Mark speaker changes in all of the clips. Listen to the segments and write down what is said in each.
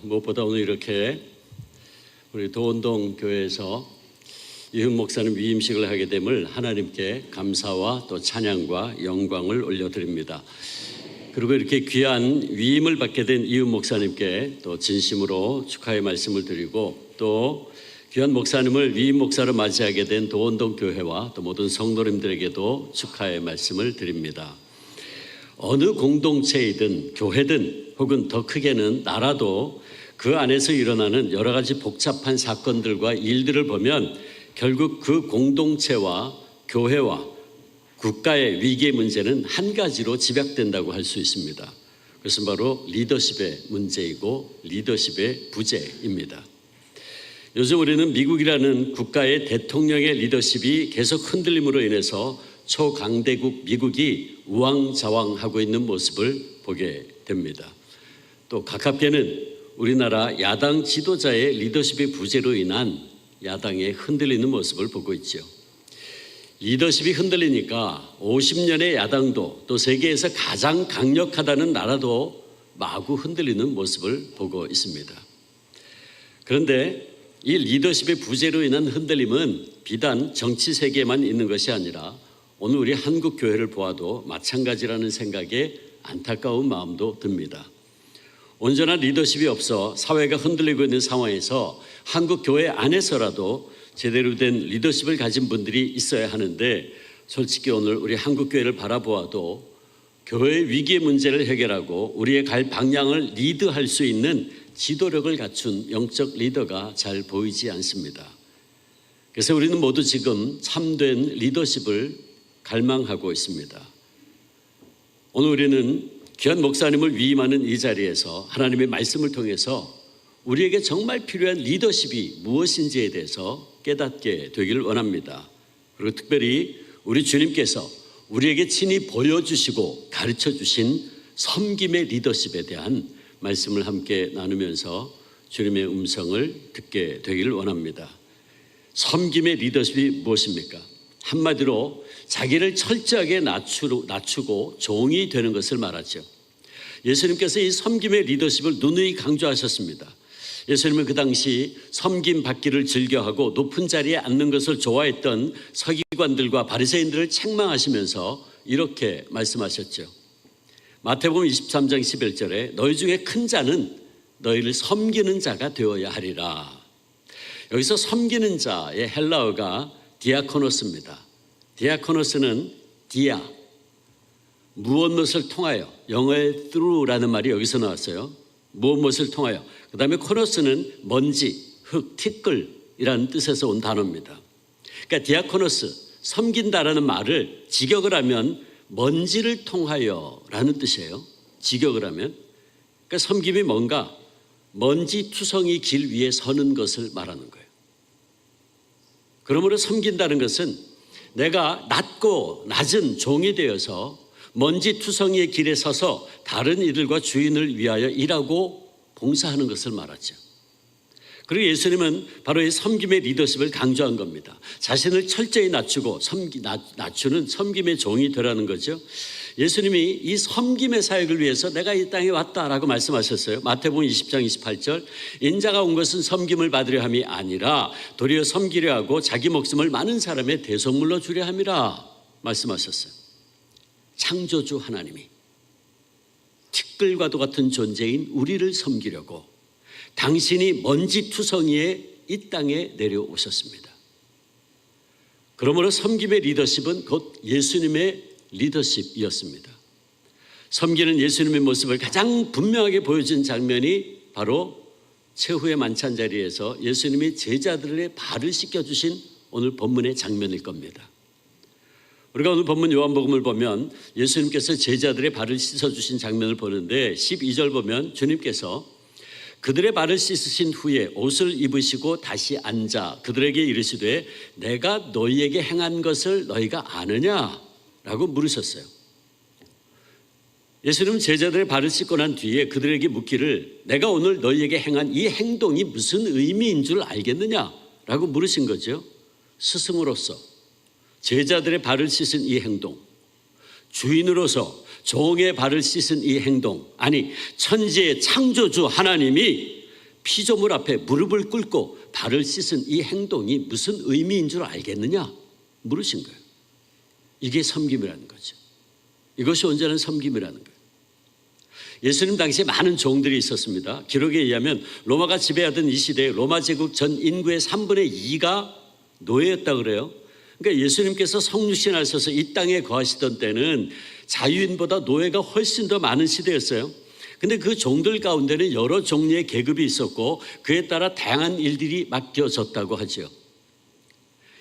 Speaker 1: 무엇보다 오늘 이렇게 우리 도원동 교회에서 이훈 목사님 위임식을 하게 됨을 하나님께 감사와 또 찬양과 영광을 올려드립니다. 그리고 이렇게 귀한 위임을 받게 된 이훈 목사님께 또 진심으로 축하의 말씀을 드리고, 또 귀한 목사님을 위임 목사로 맞이하게 된 도원동 교회와 또 모든 성도님들에게도 축하의 말씀을 드립니다. 어느 공동체이든 교회든 혹은 더 크게는 나라도 그 안에서 일어나는 여러 가지 복잡한 사건들과 일들을 보면 결국 그 공동체와 교회와 국가의 위기의 문제는 한 가지로 집약된다고 할 수 있습니다. 그것은 바로 리더십의 문제이고 리더십의 부재입니다. 요즘 우리는 미국이라는 국가의 대통령의 리더십이 계속 흔들림으로 인해서 초강대국 미국이 우왕좌왕하고 있는 모습을 보게 됩니다. 또 가깝게는 우리나라 야당 지도자의 리더십의 부재로 인한 야당의 흔들리는 모습을 보고 있죠. 리더십이 흔들리니까 50년의 야당도 또 세계에서 가장 강력하다는 나라도 마구 흔들리는 모습을 보고 있습니다. 그런데 이 리더십의 부재로 인한 흔들림은 비단 정치 세계에만 있는 것이 아니라 오늘 우리 한국 교회를 보아도 마찬가지라는 생각에 안타까운 마음도 듭니다. 온전한 리더십이 없어 사회가 흔들리고 있는 상황에서 한국 교회 안에서라도 제대로 된 리더십을 가진 분들이 있어야 하는데, 솔직히 오늘 우리 한국 교회를 바라보아도 교회의 위기의 문제를 해결하고 우리의 갈 방향을 리드할 수 있는 지도력을 갖춘 영적 리더가 잘 보이지 않습니다. 그래서 우리는 모두 지금 참된 리더십을 갈망하고 있습니다. 오늘 우리는 귀한 목사님을 위임하는 이 자리에서 하나님의 말씀을 통해서 우리에게 정말 필요한 리더십이 무엇인지에 대해서 깨닫게 되기를 원합니다. 그리고 특별히 우리 주님께서 우리에게 친히 보여주시고 가르쳐 주신 섬김의 리더십에 대한 말씀을 함께 나누면서 주님의 음성을 듣게 되기를 원합니다. 섬김의 리더십이 무엇입니까? 한마디로 자기를 철저하게 낮추고 종이 되는 것을 말하죠. 예수님께서 이 섬김의 리더십을 누누이 강조하셨습니다. 예수님은 그 당시 섬김 받기를 즐겨하고 높은 자리에 앉는 것을 좋아했던 서기관들과 바리새인들을 책망하시면서 이렇게 말씀하셨죠. 마태복음 23장 11절에 너희 중에 큰 자는 너희를 섬기는 자가 되어야 하리라. 여기서 섬기는 자의 헬라어가 디아코노스입니다. 디아코노스는 디아, 무엇을 통하여, 영어의 through라는 말이 여기서 나왔어요. 무엇을 통하여. 그 다음에 코노스는 먼지, 흙, 티끌이라는 뜻에서 온 단어입니다. 그러니까 디아코노스, 섬긴다라는 말을 직역을 하면 먼지를 통하여라는 뜻이에요. 직역을 하면. 그러니까 섬김이 뭔가 먼지 투성이 길 위에 서는 것을 말하는 거예요. 그러므로 섬긴다는 것은 내가 낮은 종이 되어서 먼지 투성이의 길에 서서 다른 이들과 주인을 위하여 일하고 봉사하는 것을 말하죠. 그리고 예수님은 바로 이 섬김의 리더십을 강조한 겁니다. 자신을 철저히 낮추고 낮추는 섬김의 종이 되라는 거죠. 예수님이 이 섬김의 사역을 위해서 내가 이 땅에 왔다라고 말씀하셨어요. 마태복음 20장 28절, 인자가 온 것은 섬김을 받으려 함이 아니라 도리어 섬기려 하고 자기 목숨을 많은 사람의 대속물로 주려 함이라 말씀하셨어요. 창조주 하나님이 티끌과도 같은 존재인 우리를 섬기려고 당신이 먼지투성이에 이 땅에 내려오셨습니다. 그러므로 섬김의 리더십은 곧 예수님의 리더십이었습니다. 섬기는 예수님의 모습을 가장 분명하게 보여준 장면이 바로 최후의 만찬 자리에서 예수님이 제자들의 발을 씻겨주신 오늘 본문의 장면일 겁니다. 우리가 오늘 본문 요한복음을 보면 예수님께서 제자들의 발을 씻어주신 장면을 보는데 12절 보면 주님께서 그들의 발을 씻으신 후에 옷을 입으시고 다시 앉아 그들에게 이르시되 내가 너희에게 행한 것을 너희가 아느냐? 라고 물으셨어요. 예수님은 제자들의 발을 씻고 난 뒤에 그들에게 묻기를 내가 오늘 너희에게 행한 이 행동이 무슨 의미인 줄 알겠느냐? 라고 물으신 거죠. 스승으로서 제자들의 발을 씻은 이 행동, 주인으로서 종의 발을 씻은 이 행동, 아니 천지의 창조주 하나님이 피조물 앞에 무릎을 꿇고 발을 씻은 이 행동이 무슨 의미인 줄 알겠느냐 물으신 거예요. 이게 섬김이라는 거죠. 이것이 온전한 섬김이라는 거예요. 예수님 당시에 많은 종들이 있었습니다. 기록에 의하면 로마가 지배하던 이 시대에 로마 제국 전 인구의 3분의 2가 노예였다고 그래요. 그러니까 예수님께서 성육신 하셔서 이 땅에 거하시던 때는 자유인보다 노예가 훨씬 더 많은 시대였어요. 근데 그 종들 가운데는 여러 종류의 계급이 있었고 그에 따라 다양한 일들이 맡겨졌다고 하죠.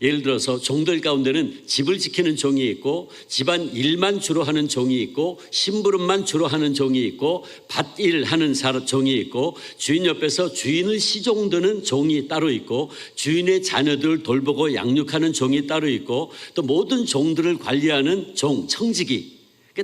Speaker 1: 예를 들어서 종들 가운데는 집을 지키는 종이 있고 집안 일만 주로 하는 종이 있고 심부름만 주로 하는 종이 있고 밭일 하는 종이 있고 주인 옆에서 주인을 시종드는 종이 따로 있고 주인의 자녀들을 돌보고 양육하는 종이 따로 있고 또 모든 종들을 관리하는 종, 청지기,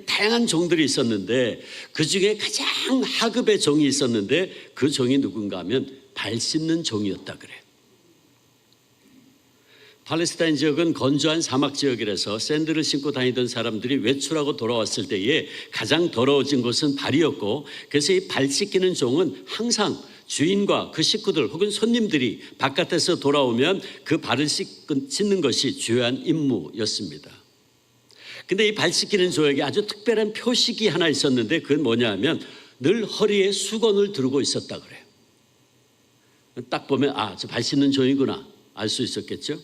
Speaker 1: 다양한 종들이 있었는데 그중에 가장 하급의 종이 있었는데 그 종이 누군가 하면 발 씻는 종이었다 그래요. 팔레스타인 지역은 건조한 사막 지역이라서 샌들을 신고 다니던 사람들이 외출하고 돌아왔을 때에 가장 더러워진 곳은 발이었고 그래서 이 발 씻기는 종은 항상 주인과 그 식구들 혹은 손님들이 바깥에서 돌아오면 그 발을 씻는 것이 주요한 임무였습니다. 근데 이 발 씻기는 종에게 아주 특별한 표식이 하나 있었는데 그건 뭐냐 하면 늘 허리에 수건을 두르고 있었다 그래요. 딱 보면 저 발 씻는 종이구나 알 수 있었겠죠.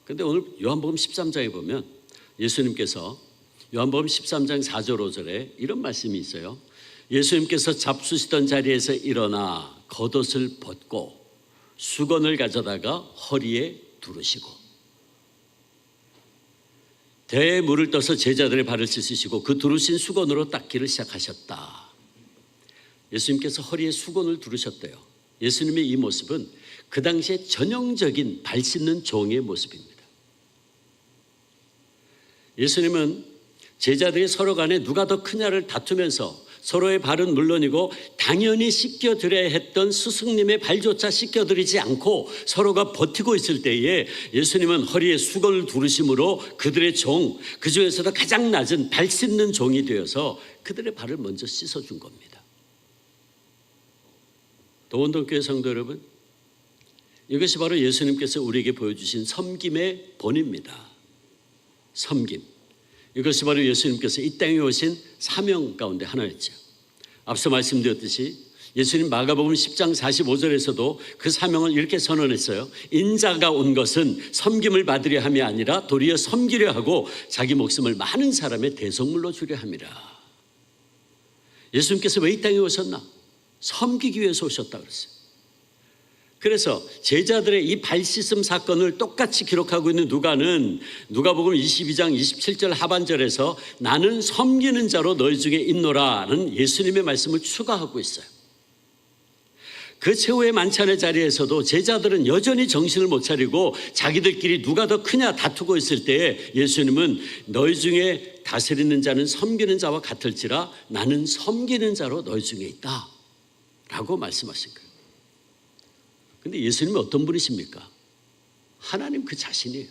Speaker 1: 근데 오늘 요한복음 13장에 보면 예수님께서 요한복음 13장 4절 5절에 이런 말씀이 있어요. 예수님께서 잡수시던 자리에서 일어나 겉옷을 벗고 수건을 가져다가 허리에 두르시고 대에 물을 떠서 제자들의 발을 씻으시고 그 두르신 수건으로 닦기를 시작하셨다. 예수님께서 허리에 수건을 두르셨대요. 예수님의 이 모습은 그 당시에 전형적인 발 씻는 종의 모습입니다. 예수님은 제자들이 서로 간에 누가 더 크냐를 다투면서 서로의 발은 물론이고 당연히 씻겨드려야 했던 스승님의 발조차 씻겨드리지 않고 서로가 버티고 있을 때에 예수님은 허리에 수건을 두르심으로 그들의 종, 그 중에서도 가장 낮은 발 씻는 종이 되어서 그들의 발을 먼저 씻어준 겁니다. 도원동교회 성도 여러분, 이것이 바로 예수님께서 우리에게 보여주신 섬김의 본입니다. 섬김. 이것이 바로 예수님께서 이 땅에 오신 사명 가운데 하나였죠. 앞서 말씀드렸듯이 예수님 마가복음 10장 45절에서도 그 사명을 이렇게 선언했어요. 인자가 온 것은 섬김을 받으려 함이 아니라 도리어 섬기려 하고 자기 목숨을 많은 사람의 대속물로 주려 함이라. 예수님께서 왜 이 땅에 오셨나? 섬기기 위해서 오셨다 그랬어요. 그래서 제자들의 이 발 씻음 사건을 똑같이 기록하고 있는 누가는 누가복음 22장 27절 하반절에서 나는 섬기는 자로 너희 중에 있노라는 예수님의 말씀을 추가하고 있어요. 그 최후의 만찬의 자리에서도 제자들은 여전히 정신을 못 차리고 자기들끼리 누가 더 크냐 다투고 있을 때에 예수님은 너희 중에 다스리는 자는 섬기는 자와 같을지라 나는 섬기는 자로 너희 중에 있다 라고 말씀하신 거예요. 근데 예수님은 어떤 분이십니까? 하나님 그 자신이에요.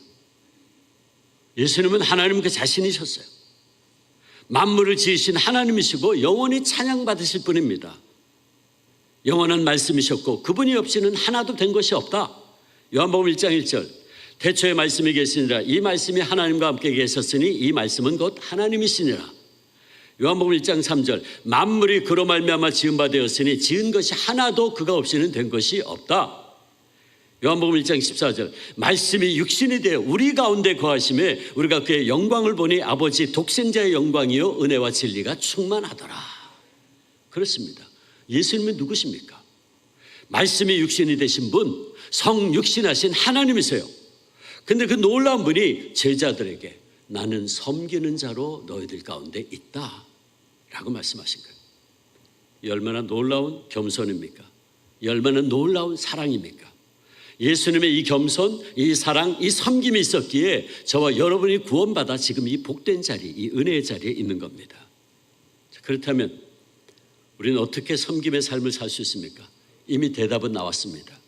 Speaker 1: 예수님은 하나님 그 자신이셨어요. 만물을 지으신 하나님이시고 영원히 찬양받으실 분입니다. 영원한 말씀이셨고 그분이 없이는 하나도 된 것이 없다. 요한복음 1장 1절 태초에 말씀이 계시니라 이 말씀이 하나님과 함께 계셨으니 이 말씀은 곧 하나님이시니라. 요한복음 1장 3절 만물이 그로 말미암아 지은 바 되었으니 지은 것이 하나도 그가 없이는 된 것이 없다. 요한복음 1장 14절 말씀이 육신이 되어 우리 가운데 거하심에 우리가 그의 영광을 보니 아버지 독생자의 영광이요 은혜와 진리가 충만하더라. 그렇습니다. 예수님은 누구십니까? 말씀이 육신이 되신 분, 성육신하신 하나님이세요. 근데 그 놀라운 분이 제자들에게 나는 섬기는 자로 너희들 가운데 있다 라고 말씀하신 거예요. 이 얼마나 놀라운 겸손입니까? 이 얼마나 놀라운 사랑입니까? 예수님의 이 겸손, 이 사랑, 이 섬김이 있었기에 저와 여러분이 구원받아 지금 이 복된 자리, 이 은혜의 자리에 있는 겁니다. 그렇다면 우리는 어떻게 섬김의 삶을 살 수 있습니까? 이미 대답은 나왔습니다.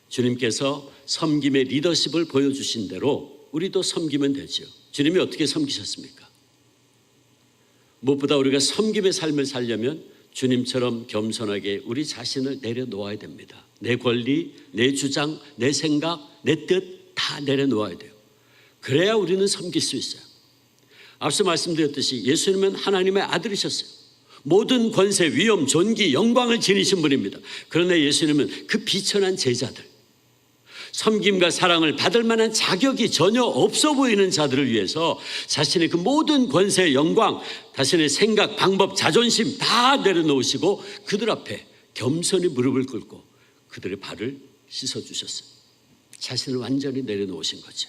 Speaker 1: 주님께서 섬김의 리더십을 보여주신 대로 우리도 섬기면 되죠. 주님이 어떻게 섬기셨습니까? 무엇보다 우리가 섬김의 삶을 살려면 주님처럼 겸손하게 우리 자신을 내려놓아야 됩니다. 내 권리, 내 주장, 내 생각, 내 뜻 다 내려놓아야 돼요. 그래야 우리는 섬길 수 있어요. 앞서 말씀드렸듯이 예수님은 하나님의 아들이셨어요. 모든 권세, 위엄, 존귀, 영광을 지니신 분입니다. 그러나 예수님은 그 비천한 제자들, 섬김과 사랑을 받을 만한 자격이 전혀 없어 보이는 자들을 위해서 자신의 그 모든 권세, 영광, 자신의 생각, 방법, 자존심 다 내려놓으시고 그들 앞에 겸손히 무릎을 꿇고 그들의 발을 씻어주셨어요. 자신을 완전히 내려놓으신 거죠.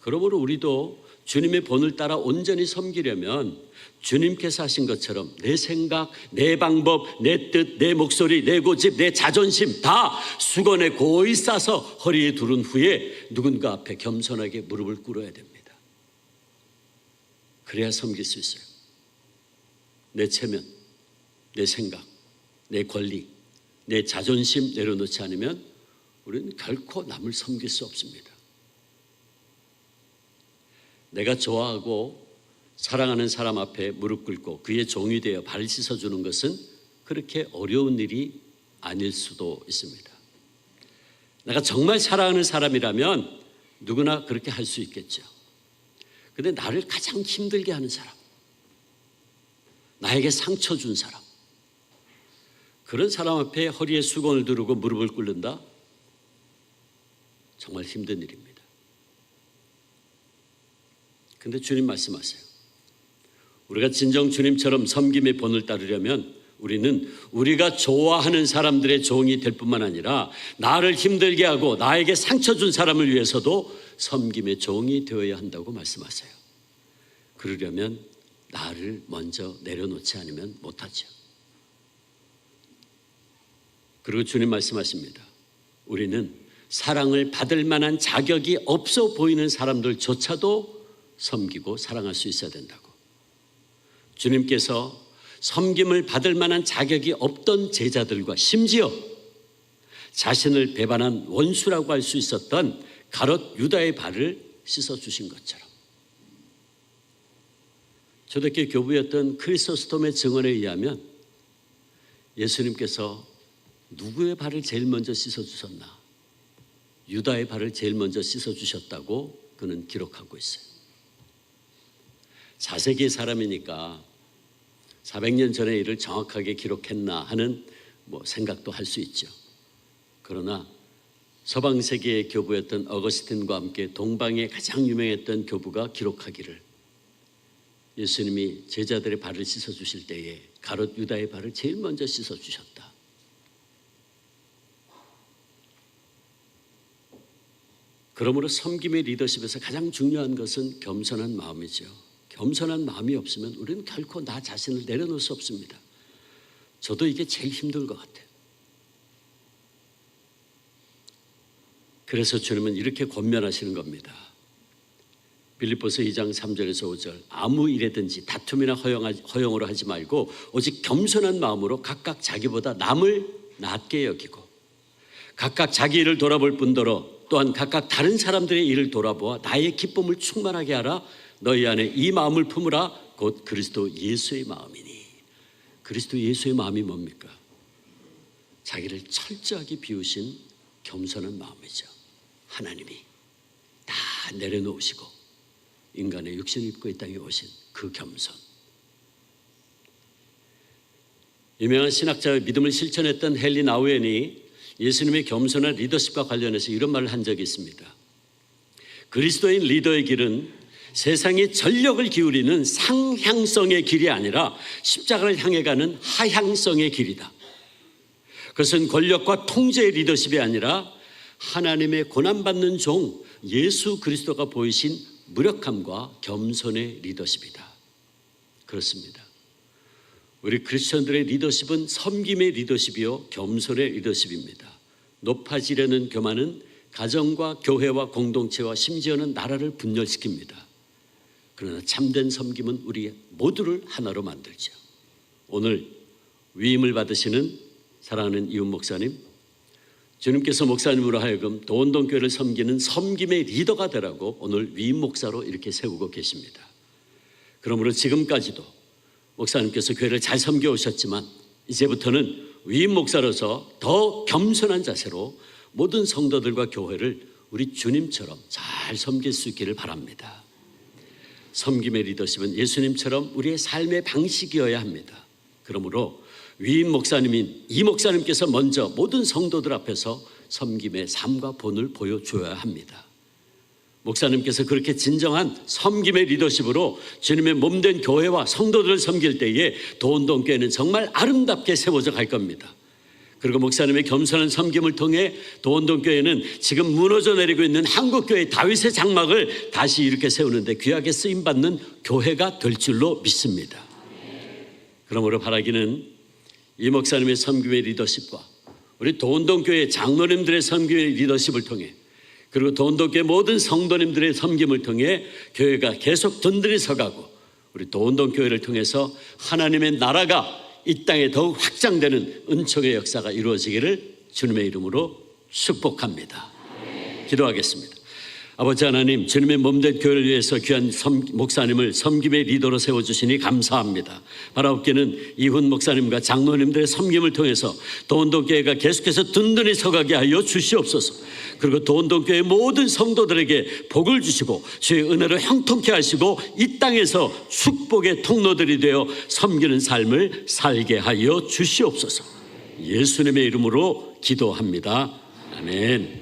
Speaker 1: 그러므로 우리도 주님의 본을 따라 온전히 섬기려면 주님께서 하신 것처럼 내 생각, 내 방법, 내 뜻, 내 목소리, 내 고집, 내 자존심 다 수건에 고이 싸서 허리에 두른 후에 누군가 앞에 겸손하게 무릎을 꿇어야 됩니다. 그래야 섬길 수 있어요. 내 체면, 내 생각, 내 권리, 내 자존심 내려놓지 않으면 우리는 결코 남을 섬길 수 없습니다. 내가 좋아하고 사랑하는 사람 앞에 무릎 꿇고 그의 종이 되어 발 씻어주는 것은 그렇게 어려운 일이 아닐 수도 있습니다. 내가 정말 사랑하는 사람이라면 누구나 그렇게 할 수 있겠죠. 그런데 나를 가장 힘들게 하는 사람, 나에게 상처 준 사람, 그런 사람 앞에 허리에 수건을 두르고 무릎을 꿇는다? 정말 힘든 일입니다. 근데 주님 말씀하세요. 우리가 진정 주님처럼 섬김의 본을 따르려면 우리는 우리가 좋아하는 사람들의 종이 될 뿐만 아니라 나를 힘들게 하고 나에게 상처 준 사람을 위해서도 섬김의 종이 되어야 한다고 말씀하세요. 그러려면 나를 먼저 내려놓지 않으면 못하죠. 그리고 주님 말씀하십니다. 우리는 사랑을 받을 만한 자격이 없어 보이는 사람들조차도 섬기고 사랑할 수 있어야 된다고. 주님께서 섬김을 받을 만한 자격이 없던 제자들과 심지어 자신을 배반한 원수라고 할 수 있었던 가롯 유다의 발을 씻어주신 것처럼 초대교회 교부였던 크리소스톰의 증언에 의하면 예수님께서 누구의 발을 제일 먼저 씻어주셨나? 유다의 발을 제일 먼저 씻어주셨다고 그는 기록하고 있어요. 4세기의 사람이니까 400년 전의 일을 정확하게 기록했나 하는 생각도 할 수 있죠. 그러나 서방 세계의 교부였던 어거스틴과 함께 동방의 가장 유명했던 교부가 기록하기를 예수님이 제자들의 발을 씻어주실 때에 가롯 유다의 발을 제일 먼저 씻어주셨다. 그러므로 섬김의 리더십에서 가장 중요한 것은 겸손한 마음이죠. 겸손한 마음이 없으면 우리는 결코 나 자신을 내려놓을 수 없습니다. 저도 이게 제일 힘든 것 같아요. 그래서 주님은 이렇게 권면하시는 겁니다. 빌립보서 2장 3절에서 5절 아무 일에든지 다툼이나 허영으로 하지 말고 오직 겸손한 마음으로 각각 자기보다 남을 낮게 여기고 각각 자기 일을 돌아볼 뿐더러 또한 각각 다른 사람들의 일을 돌아보아 나의 기쁨을 충만하게 하라. 너희 안에 이 마음을 품으라. 곧 그리스도 예수의 마음이니. 그리스도 예수의 마음이 뭡니까? 자기를 철저하게 비우신 겸손한 마음이죠. 하나님이 다 내려놓으시고 인간의 육신을 입고 이 땅에 오신 그 겸손. 유명한 신학자의 믿음을 실천했던 헨리 나우엔이 예수님의 겸손한 리더십과 관련해서 이런 말을 한 적이 있습니다. 그리스도인 리더의 길은 세상이 전력을 기울이는 상향성의 길이 아니라 십자가를 향해 가는 하향성의 길이다. 그것은 권력과 통제의 리더십이 아니라 하나님의 고난받는 종 예수 그리스도가 보이신 무력함과 겸손의 리더십이다. 그렇습니다. 우리 크리스천들의 리더십은 섬김의 리더십이요 겸손의 리더십입니다. 높아지려는 교만은 가정과 교회와 공동체와 심지어는 나라를 분열시킵니다. 그러나 참된 섬김은 우리 모두를 하나로 만들죠. 오늘 위임을 받으시는 사랑하는 이훈 목사님, 주님께서 목사님으로 하여금 도원동교회를 섬기는 섬김의 리더가 되라고 오늘 위임 목사로 이렇게 세우고 계십니다. 그러므로 지금까지도 목사님께서 교회를 잘 섬겨오셨지만 이제부터는 위임 목사로서 더 겸손한 자세로 모든 성도들과 교회를 우리 주님처럼 잘 섬길 수 있기를 바랍니다. 섬김의 리더십은 예수님처럼 우리의 삶의 방식이어야 합니다. 그러므로 위임 목사님인 이 목사님께서 먼저 모든 성도들 앞에서 섬김의 삶과 본을 보여줘야 합니다. 목사님께서 그렇게 진정한 섬김의 리더십으로 주님의 몸된 교회와 성도들을 섬길 때에 도원동교회는 정말 아름답게 세워져 갈 겁니다. 그리고 목사님의 겸손한 섬김을 통해 도원동교회는 지금 무너져 내리고 있는 한국교회의 다윗의 장막을 다시 이렇게 세우는데 귀하게 쓰임받는 교회가 될 줄로 믿습니다. 그러므로 바라기는 이 목사님의 섬김의 리더십과 우리 도원동교회 장로님들의 섬김의 리더십을 통해 그리고 도원동교회 모든 성도님들의 섬김을 통해 교회가 계속 든든히 서가고 우리 도원동교회를 통해서 하나님의 나라가 이 땅에 더욱 확장되는 은총의 역사가 이루어지기를 주님의 이름으로 축복합니다. 기도하겠습니다. 아버지 하나님, 주님의 몸된 교회를 위해서 귀한 목사님을 섬김의 리더로 세워주시니 감사합니다. 바라옵기는 이훈 목사님과 장로님들의 섬김을 통해서 도원동교회가 계속해서 든든히 서가게 하여 주시옵소서. 그리고 도원동교회 모든 성도들에게 복을 주시고 주의 은혜로 형통케 하시고 이 땅에서 축복의 통로들이 되어 섬기는 삶을 살게 하여 주시옵소서. 예수님의 이름으로 기도합니다. 아멘.